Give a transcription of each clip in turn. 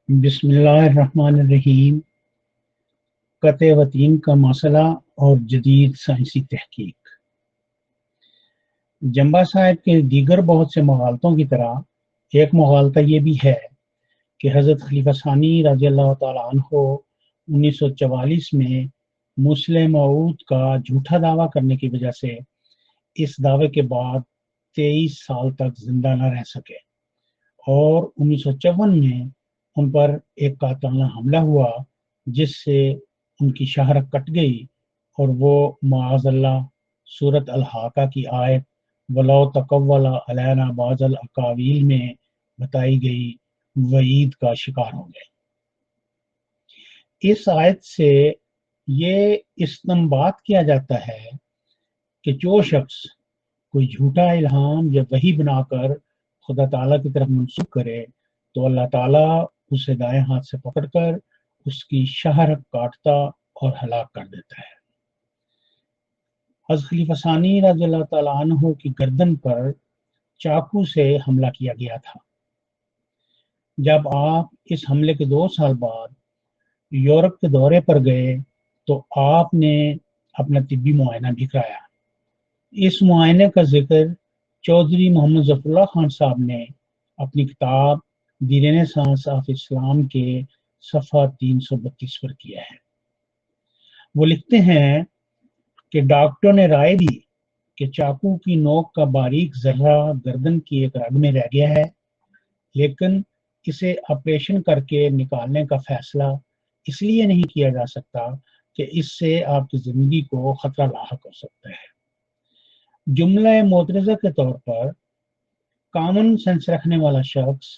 بسم اللہ الرحمن الرحیم۔ قطع وطین کا مسئلہ اور جدید سائنسی تحقیق۔ جنبہ صاحب کے دیگر بہت سے مغالطوں کی طرح ایک مغالطہ یہ بھی ہے کہ حضرت خلیفہ ثانی رضی اللہ تعالیٰ عنہ 1944 میں مسلم موعود کا جھوٹا دعویٰ کرنے کی وجہ سے اس دعوے کے بعد 23 سال تک زندہ نہ رہ سکے اور 1954 میں ان پر ایک قاتلانہ حملہ ہوا جس سے ان کی شہرت کٹ گئی اور وہ معاذ اللہ سورۃ الحاقہ کی آیت وَلَوْ تَقَوَّلَ عَلَيْنَا بَعْضَ الْأَقَاوِیلِ میں بتائی گئی وعید کا شکار ہو گئے۔ اس آیت سے یہ استنباط کیا جاتا ہے کہ جو شخص کوئی جھوٹا الہام یا وحی بنا کر خدا تعالیٰ کی طرف منسوب کرے تو اللہ تعالیٰ اسے دائیں ہاتھ سے پکڑ کر اس کی شہرت کاٹتا اور ہلاک کر دیتا ہے۔ حضرت خلیفہ ثانی رضی اللہ تعالیٰ عنہ کی گردن پر چاقو سے حملہ کیا گیا تھا۔ جب آپ اس حملے کے 2 سال بعد یورپ کے دورے پر گئے تو آپ نے اپنا طبی معائنہ بھی کرایا۔ اس معائنے کا ذکر چودھری محمد ظفر اللہ خان صاحب نے اپنی کتاب دی رینیسانس آف اسلام کے صفحہ 332 پر کیا ہے۔ وہ لکھتے ہیں کہ ڈاکٹر نے رائے دی کہ چاقو کی نوک کا باریک ذرہ گردن کی ایک رگ میں رہ گیا ہے، لیکن اسے آپریشن کر کے نکالنے کا فیصلہ اس لیے نہیں کیا جا سکتا کہ اس سے آپ کی زندگی کو خطرہ لاحق ہو سکتا ہے۔ جملہ معترضہ کے طور پر کامن سینس رکھنے والا شخص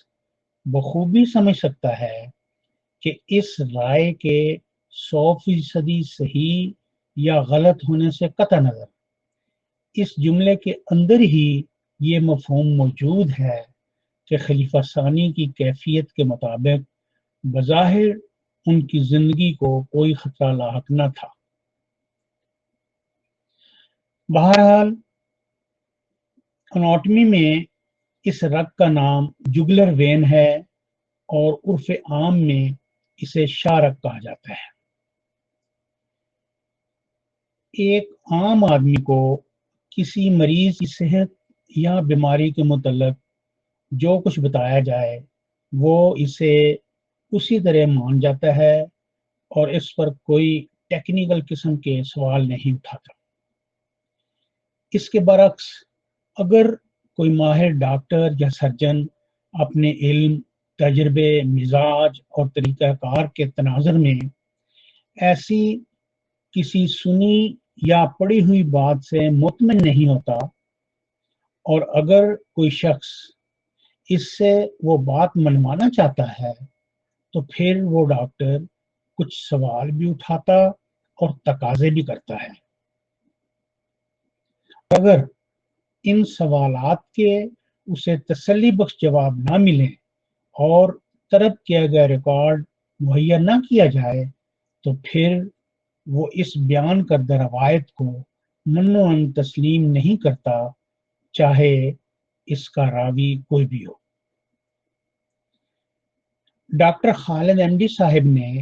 بخوبی سمجھ سکتا ہے کہ اس رائے کے 100% صحیح یا غلط ہونے سے قطع نظر اس جملے کے اندر ہی یہ مفہوم موجود ہے کہ خلیفہ ثانی کی کیفیت کے مطابق بظاہر ان کی زندگی کو کوئی خطرہ لاحق نہ تھا۔ بہرحال اناٹمی میں اس رگ کا نام جگلر وین ہے اور عرف عام میں اسے شاہ رگ کہا جاتا ہے۔ ایک عام آدمی کو کسی مریض کی صحت یا بیماری کے متعلق جو کچھ بتایا جائے وہ اسے اسی طرح مان جاتا ہے اور اس پر کوئی ٹیکنیکل قسم کے سوال نہیں اٹھاتا۔ اس کے برعکس اگر کوئی ماہر ڈاکٹر یا سرجن اپنے علم، تجربے، مزاج اور طریقہ کار کے تناظر میں ایسی کسی سنی یا پڑھی ہوئی بات سے مطمئن نہیں ہوتا اور اگر کوئی شخص اس سے وہ بات منوانا چاہتا ہے تو پھر وہ ڈاکٹر کچھ سوال بھی اٹھاتا اور تقاضے بھی کرتا ہے۔ اگر ان سوالات کے اسے تسلی بخش جواب نہ ملیں اور طلب کیا گیا ریکارڈ مہیا نہ کیا جائے تو پھر وہ اس بیان کردہ روایت کو منوعاً تسلیم نہیں کرتا، چاہے اس کا راوی کوئی بھی ہو۔ ڈاکٹر خالد ایم ڈی صاحب نے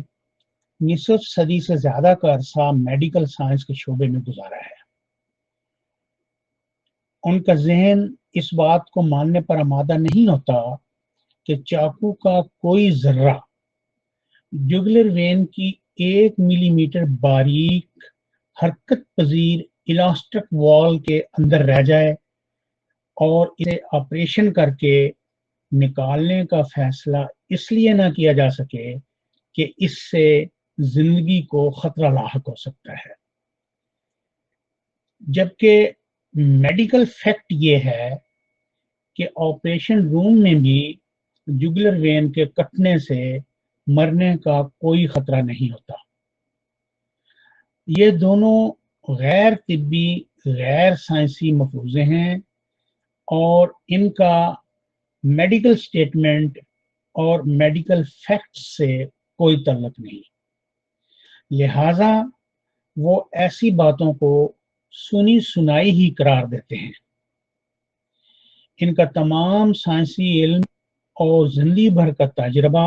نصف صدی سے زیادہ کا عرصہ میڈیکل سائنس کے شعبے میں گزارا ہے۔ ان کا ذہن اس بات کو ماننے پر آمادہ نہیں ہوتا کہ چاقو کا کوئی ذرہ جگلر وین کی 1 ملی میٹر باریک حرکت پذیر الاسٹک وال کے اندر رہ جائے اور اسے آپریشن کر کے نکالنے کا فیصلہ اس لیے نہ کیا جا سکے کہ اس سے زندگی کو خطرہ لاحق ہو سکتا ہے، جبکہ میڈیکل فیکٹ یہ ہے کہ آپریشن روم میں بھی جگلر وین کے کٹنے سے مرنے کا کوئی خطرہ نہیں ہوتا۔ یہ دونوں غیر طبی، غیر سائنسی مفروضے ہیں اور ان کا میڈیکل سٹیٹمنٹ اور میڈیکل فیکٹس سے کوئی تعلق نہیں، لہذا وہ ایسی باتوں کو سنی سنائی ہی قرار دیتے ہیں۔ ان کا تمام سائنسی علم اور زندگی بھر کا تجربہ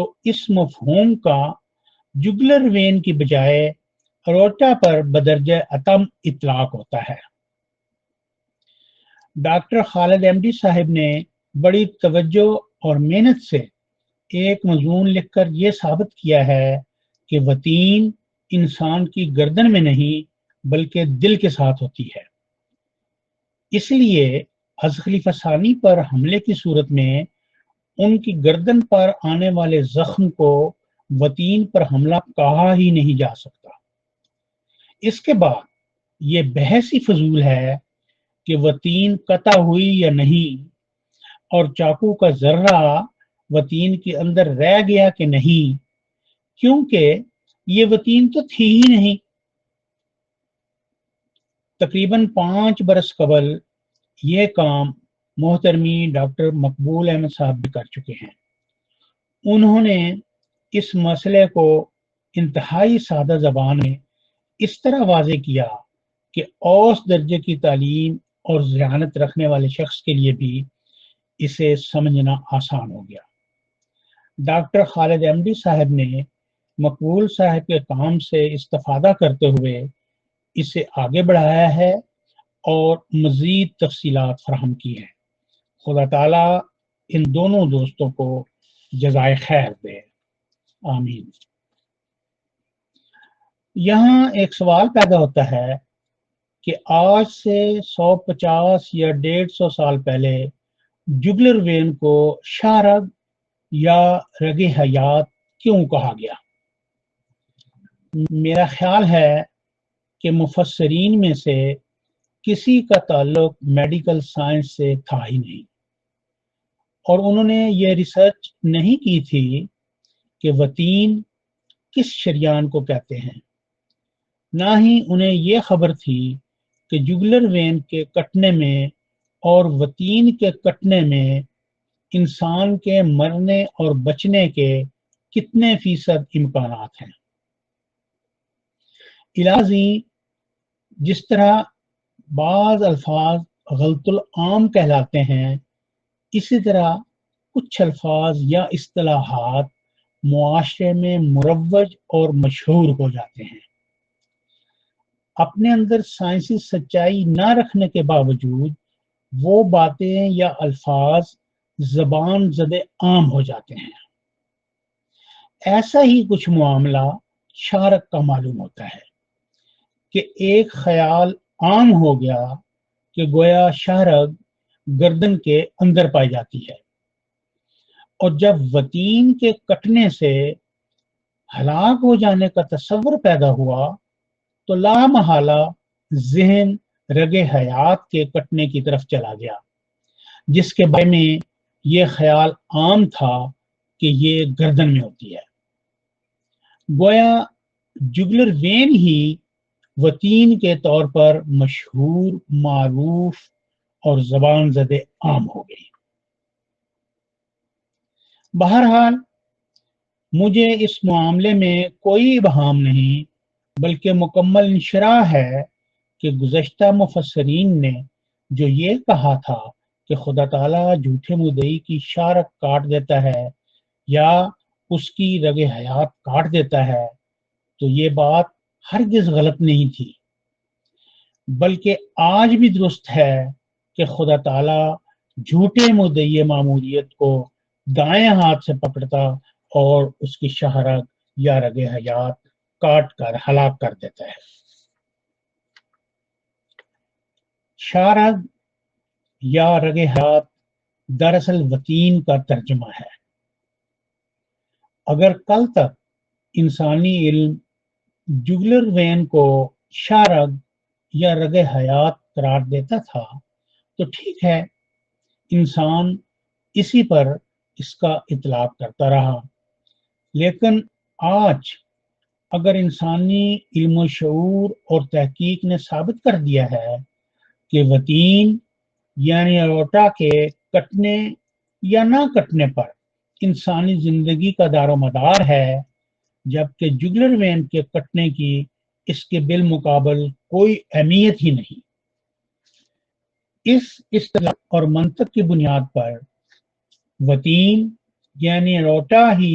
تو اس مفہوم کا جگلر وین کی بجائے اروٹا پر بدرجہ اتم اطلاق ہوتا ہے۔ ڈاکٹر خالد احمدی صاحب نے بڑی توجہ اور محنت سے ایک مضمون لکھ کر یہ ثابت کیا ہے کہ وتین انسان کی گردن میں نہیں بلکہ دل کے ساتھ ہوتی ہے۔ اس لیے حضرت خلیفہ ثانی پر حملے کی صورت میں ان کی گردن پر آنے والے زخم کو وتین پر حملہ کہا ہی نہیں جا سکتا۔ اس کے بعد یہ بحث ہی فضول ہے کہ وتین قطع ہوئی یا نہیں، اور چاقو کا ذرہ وتین کے اندر رہ گیا کہ نہیں، کیونکہ یہ وتین تو تھی ہی نہیں۔ تقریباً 5 برس قبل یہ کام محترمی ڈاکٹر مقبول احمد صاحب بھی کر چکے ہیں۔ انہوں نے اس مسئلے کو انتہائی سادہ زبان میں اس طرح واضح کیا کہ اوسط درجے کی تعلیم اور ذہانت رکھنے والے شخص کے لیے بھی اسے سمجھنا آسان ہو گیا۔ ڈاکٹر خالد احمدی صاحب نے مقبول صاحب کے کام سے استفادہ کرتے ہوئے اسے آگے بڑھایا ہے اور مزید تفصیلات فراہم کی ہیں۔ خدا تعالیٰ ان دونوں دوستوں کو جزائے خیر دے، آمین۔ یہاں ایک سوال پیدا ہوتا ہے کہ آج سے 150 یا 150 سال پہلے جگلر وین کو شاہ رگ یا رگ حیات کیوں کہا گیا؟ میرا خیال ہے کہ مفسرین میں سے کسی کا تعلق میڈیکل سائنس سے تھا ہی نہیں، اور انہوں نے یہ ریسرچ نہیں کی تھی کہ وتین کس شریان کو کہتے ہیں، نہ ہی انہیں یہ خبر تھی کہ جگلر وین کے کٹنے میں اور وتین کے کٹنے میں انسان کے مرنے اور بچنے کے کتنے فیصد امکانات ہیں۔ الہٰذی جس طرح بعض الفاظ غلط العام کہلاتے ہیں، اسی طرح کچھ الفاظ یا اصطلاحات معاشرے میں مروج اور مشہور ہو جاتے ہیں۔ اپنے اندر سائنسی سچائی نہ رکھنے کے باوجود وہ باتیں یا الفاظ زبان زدے عام ہو جاتے ہیں۔ ایسا ہی کچھ معاملہ شارک کا معلوم ہوتا ہے کہ ایک خیال عام ہو گیا کہ گویا شہرگ گردن کے اندر پائی جاتی ہے، اور جب وتین کے کٹنے سے ہلاک ہو جانے کا تصور پیدا ہوا تو لا محالہ ذہن رگ حیات کے کٹنے کی طرف چلا گیا، جس کے بارے میں یہ خیال عام تھا کہ یہ گردن میں ہوتی ہے۔ گویا جگلر وین ہی وتین کے طور پر مشہور، معروف اور زبان زدے عام ہو گئی۔ بہرحال مجھے اس معاملے میں کوئی ابہام نہیں بلکہ مکمل انشراح ہے کہ گزشتہ مفسرین نے جو یہ کہا تھا کہ خدا تعالیٰ جھوٹے مدعی کی شارک کاٹ دیتا ہے یا اس کی رگ حیات کاٹ دیتا ہے، تو یہ بات ہرگز غلط نہیں تھی، بلکہ آج بھی درست ہے کہ خدا تعالیٰ جھوٹے مدعی معمولیت کو دائیں ہاتھ سے پکڑتا اور اس کی شہرگ یا رگ حیات کاٹ کر ہلاک کر دیتا ہے۔ شارگ یا رگ حیات دراصل وتین کا ترجمہ ہے۔ اگر کل تک انسانی علم جگلر وین کو شارگ یا رگ حیات قرار دیتا تھا تو ٹھیک ہے، انسان اسی پر اس کا اطلاق کرتا رہا، لیکن آج اگر انسانی علم و شعور اور تحقیق نے ثابت کر دیا ہے کہ وتین یعنی اورٹا کے کٹنے یا نہ کٹنے پر انسانی زندگی کا دار و مدار ہے، جبکہ جگلر وین کے کٹنے کی اس کے بالمقابل کوئی اہمیت ہی نہیں، اس اصطلاح اور منطق کی بنیاد پر وتین یعنی اورٹا ہی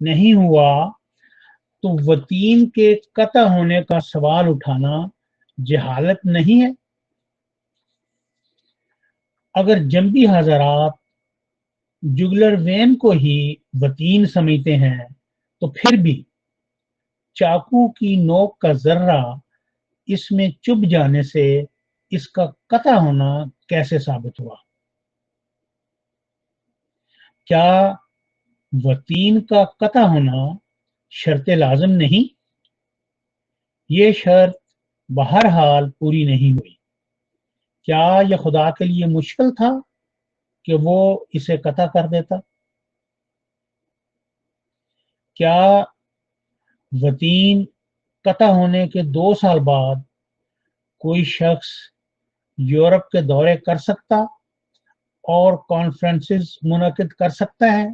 نہیں ہوا تو وطین کے قطع ہونے کا سوال اٹھانا جہالت نہیں ہے؟ اگر جنبی حضرات جگلر وین کو ہی وطین سمجھتے ہیں تو پھر بھی چاقو کی نوک کا ذرہ اس میں چبھ جانے سے اس کا قطع ہونا کیسے ثابت ہوا؟ کیا وطین کا قطع ہونا شرط لازم نہیں؟ یہ شرط بہرحال پوری نہیں ہوئی۔ کیا یہ خدا کے لیے مشکل تھا کہ وہ اسے قطع کر دیتا؟ کیا وطین قطع ہونے کے 2 سال بعد کوئی شخص یورپ کے دورے کر سکتا اور کانفرنسز منعقد کر سکتا ہے؟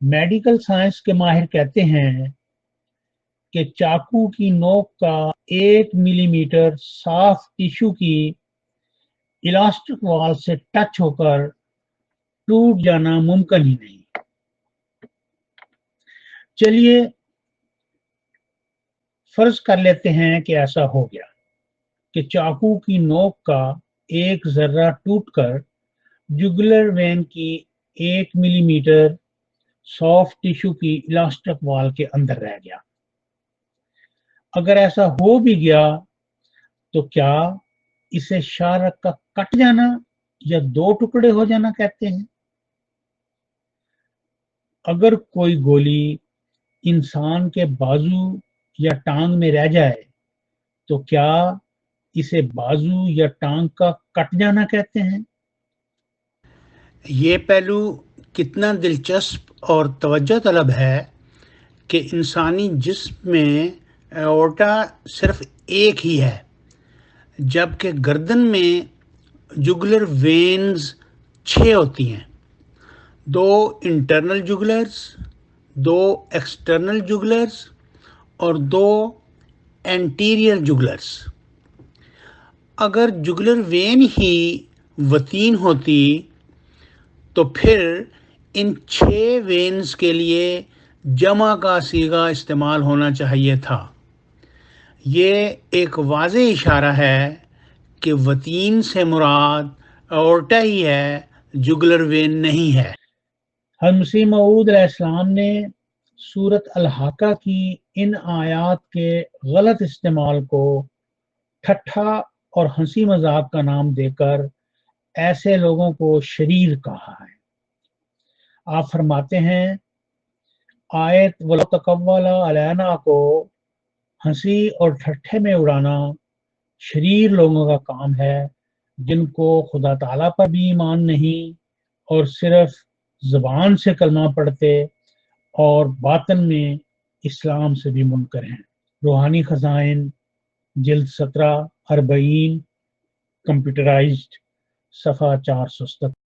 میڈیکل سائنس کے ماہر کہتے ہیں کہ چاقو کی نوک کا 1 ملی میٹر صاف ٹیشو کی الاسٹک وال سے ٹچ ہو کر ٹوٹ جانا ممکن ہی نہیں۔ چلیے فرض کر لیتے ہیں کہ ایسا ہو گیا کہ چاقو کی نوک کا ایک ذرہ ٹوٹ کر جگلر وین کی 1 ملی میٹر سافٹ ٹیشو کی الاسٹک وال کے اندر رہ گیا۔ اگر ایسا ہو بھی گیا تو کیا اسے شارک کا کٹ جانا یا 2 ٹکڑے ہو جانا کہتے ہیں؟ اگر کوئی گولی انسان کے بازو یا ٹانگ میں رہ جائے تو کیا اسے بازو یا ٹانگ کا کٹ جانا کہتے ہیں؟ یہ پہلو کتنا دلچسپ اور توجہ طلب ہے کہ انسانی جسم میں ایورٹا صرف ایک ہی ہے، جبکہ گردن میں جگلر وینز 6 ہوتی ہیں، 2 انٹرنل جگلرز، 2 ایکسٹرنل جگلرز اور 2 اینٹیریئر جگلرز۔ اگر جگلر وین ہی وطین ہوتی تو پھر ان 6 وینز کے لیے جمع کا صیغہ استعمال ہونا چاہیے تھا۔ یہ ایک واضح اشارہ ہے کہ وطین سے مراد ایورٹا ہی ہے، جگلر وین نہیں ہے۔ حضرت مسیح موعود علیہ السلام نے سورۃ الحاقہ کی ان آیات کے غلط استعمال کو ٹھٹھا اور ہنسی مذاق کا نام دے کر ایسے لوگوں کو شریر کہا ہے۔ آپ فرماتے ہیں آیت وَلَوْ تَقَوَّلَ عَلَيْنَا کو ہنسی اور ٹھٹھے میں اڑانا شریر لوگوں کا کام ہے جن کو خدا تعالیٰ پر بھی ایمان نہیں اور صرف زبان سے کلمہ پڑھتے اور باطن میں اسلام سے بھی منکر ہیں۔ روحانی خزائن جلد 17 40 کمپیوٹرائزڈ صفحہ 477۔